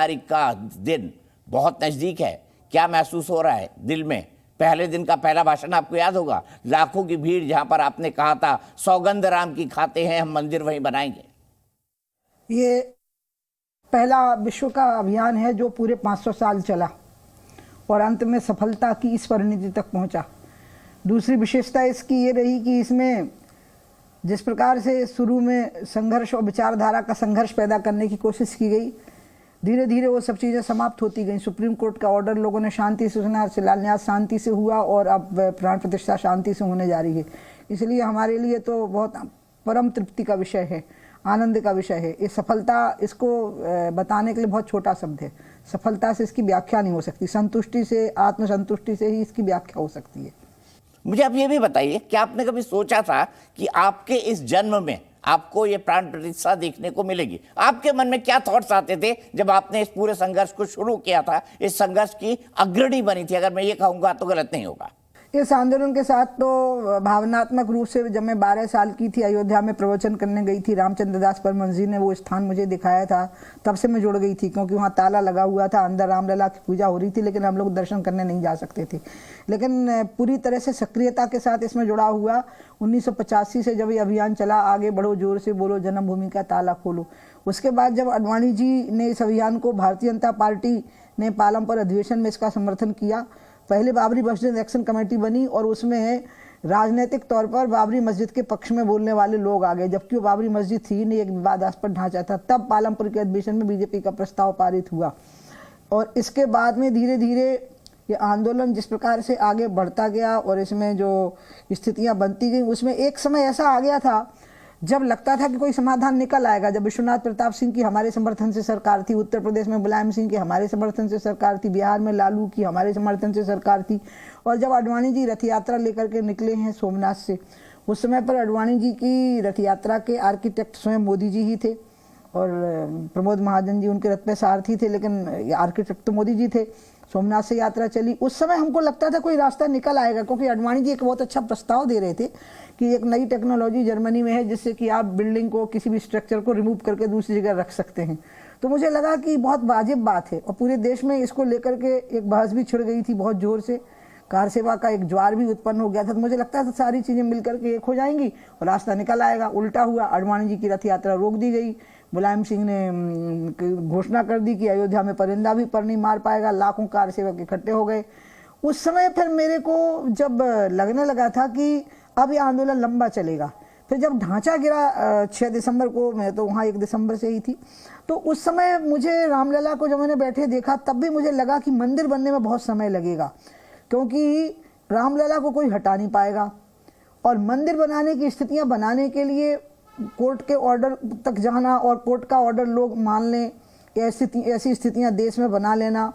तारीख का दिन बहुत नजदीक है, क्या महसूस हो रहा है दिल में? पहले दिन का पहला भाषण आपको याद होगा, लाखों की भीड़, जहां पर आपने कहा था सौगंध राम की खाते हैं हम, मंदिर वहीं बनाएंगे। ये पहला विश्व का अभियान है जो पूरे 500 साल चला और अंत में सफलता की इस परिणति तक पहुंचा। दूसरी विशेषता इसकी ये रही कि इसमें जिस प्रकार से शुरू में संघर्ष और विचारधारा का संघर्ष पैदा करने की कोशिश की गई, धीरे धीरे वो सब चीज़ें समाप्त होती गई। सुप्रीम कोर्ट का ऑर्डर लोगों ने शांति से सुना, शिलान्यास शांति से हुआ और अब प्राण प्रतिष्ठा शांति से होने जा रही है। इसलिए हमारे लिए तो बहुत परम तृप्ति का विषय है, आनंद का विषय है। ये सफलता, इसको बताने के लिए बहुत छोटा शब्द है। सफलता से इसकी व्याख्या नहीं हो सकती, संतुष्टि से, आत्मसंतुष्टि से ही इसकी व्याख्या हो सकती है। मुझे आप ये भी बताइए, क्या आपने कभी सोचा था कि आपके इस जन्म में आपको ये प्राण प्रतिष्ठा देखने को मिलेगी? आपके मन में क्या थॉट्स आते थे जब आपने इस पूरे संघर्ष को शुरू किया था, इस संघर्ष की अग्रणी बनी थी, अगर मैं ये कहूँगा तो गलत नहीं होगा? इस आंदोलन के साथ तो भावनात्मक रूप से जब मैं 12 साल की थी, अयोध्या में प्रवचन करने गई थी, रामचंद्र दास परमहंस जी ने वो स्थान मुझे दिखाया था, तब से मैं जुड़ गई थी, क्योंकि वहाँ ताला लगा हुआ था, अंदर रामलला की पूजा हो रही थी, लेकिन हम लोग दर्शन करने नहीं जा सकते थे। लेकिन पूरी तरह से सक्रियता के साथ इसमें जुड़ा हुआ 1985 से जब ये अभियान चला, आगे बढ़ो, जोर से बोलो, जन्मभूमि का ताला खोलो। उसके बाद जब आडवाणी जी ने इस अभियान को, भारतीय जनता पार्टी ने पालम पर अधिवेशन में इसका समर्थन किया। पहले बाबरी मस्जिद एक्शन कमेटी बनी और उसमें राजनीतिक तौर पर बाबरी मस्जिद के पक्ष में बोलने वाले लोग आ गए, जबकि वो बाबरी मस्जिद थी नहीं, एक विवादास्पद ढांचा था। तब पालमपुर के अधिवेशन में बीजेपी का प्रस्ताव पारित हुआ और इसके बाद में धीरे धीरे ये आंदोलन जिस प्रकार से आगे बढ़ता गया और इसमें जो स्थितियां बनती गई, उसमें एक समय ऐसा आ गया था जब लगता था कि कोई समाधान निकल आएगा। जब विश्वनाथ प्रताप सिंह की हमारे समर्थन से सरकार थी, उत्तर प्रदेश में मुलायम सिंह की हमारे समर्थन से सरकार थी, बिहार में लालू की हमारे समर्थन से सरकार थी, और जब आडवाणी जी रथ यात्रा लेकर के निकले हैं सोमनाथ से, उस समय पर आडवाणी जी की रथ यात्रा के आर्किटेक्ट स्वयं मोदी जी ही थे और प्रमोद महाजन जी उनके रथ पे सारथी थे, लेकिन आर्किटेक्ट तो मोदी जी थे। सोमनाथ से यात्रा चली, उस समय हमको लगता था कोई रास्ता निकल आएगा, क्योंकि आडवाणी जी एक बहुत अच्छा प्रस्ताव दे रहे थे कि एक नई टेक्नोलॉजी जर्मनी में है जिससे कि आप बिल्डिंग को, किसी भी स्ट्रक्चर को रिमूव करके दूसरी जगह रख सकते हैं। तो मुझे लगा कि बहुत वाजिब बात है और पूरे देश में इसको लेकर के एक बहस भी छिड़ गई थी बहुत जोर से, कार सेवा का एक ज्वार भी उत्पन्न हो गया था। तो मुझे लगता था सारी चीज़ें मिलकर के एक हो जाएंगी और रास्ता निकल आएगा। उल्टा हुआ, आडवाणी जी की रथ यात्रा रोक दी गई, मुलायम सिंह ने घोषणा कर दी कि अयोध्या में परिंदा भी पर नहीं मार पाएगा, लाखों कार सेवक इकट्ठे हो गए। उस समय फिर मेरे को जब लगने लगा था कि अब ये आंदोलन लंबा चलेगा, फिर जब ढांचा गिरा 6 दिसंबर को, मैं तो वहाँ 1 दिसंबर से ही थी, तो उस समय मुझे रामलला को जब मैंने बैठे देखा, तब भी मुझे लगा कि मंदिर बनने में बहुत समय लगेगा, क्योंकि रामलला को कोई हटा नहीं पाएगा और मंदिर बनाने की स्थितियाँ बनाने के लिए कोर्ट के ऑर्डर तक जाना और कोर्ट का ऑर्डर लोग मान लें, ऐसी स्थितियाँ देश में बना लेना,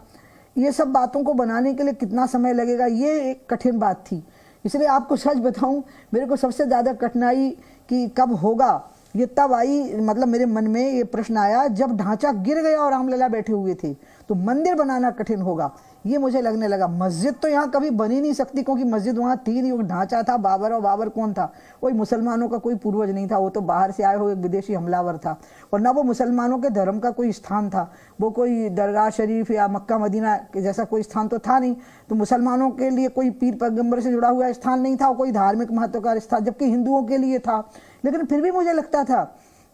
ये सब बातों को बनाने के लिए कितना समय लगेगा, ये एक कठिन बात थी। इसलिए आपको सच बताऊं, मेरे को सबसे ज़्यादा कठिनाई कि कब होगा ये तब आई, मतलब मेरे मन में ये प्रश्न आया जब ढांचा गिर गया और रामलला बैठे हुए थे, तो मंदिर बनाना कठिन होगा, ये मुझे लगने लगा। मस्जिद तो यहाँ कभी बन ही नहीं सकती, क्योंकि मस्जिद वहाँ थी नहीं, वो ढांचा था बाबर, और बाबर कौन था? कोई मुसलमानों का कोई पूर्वज नहीं था, वो तो बाहर से आए हुए विदेशी हमलावर था, और ना वो मुसलमानों के धर्म का कोई स्थान था, वो कोई दरगाह शरीफ या मक्का मदीना जैसा कोई स्थान तो था नहीं। तो मुसलमानों के लिए कोई पीर पैगंबर से जुड़ा हुआ स्थान नहीं था, कोई धार्मिक महत्व का स्थान, जबकि हिंदुओं के लिए था। लेकिन फिर भी मुझे लगता था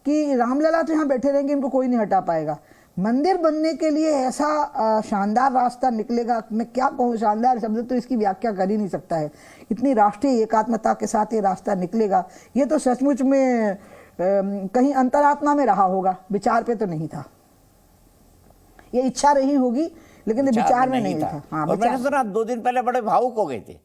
कि रामलला तो यहाँ बैठे रहेंगे, इनको कोई नहीं हटा पाएगा। मंदिर बनने के लिए ऐसा शानदार रास्ता निकलेगा, मैं क्या कहूँ, शानदार शब्द तो इसकी व्याख्या कर ही नहीं सकता है। इतनी राष्ट्रीय एकात्मता के साथ ये रास्ता निकलेगा, ये तो सचमुच में कहीं अंतरात्मा में रहा होगा, विचार पे तो नहीं था। ये इच्छा रही होगी लेकिन विचार में नहीं था। हाँ, और मैंने सुना 2 दिन पहले बड़े भावुक हो गए थे।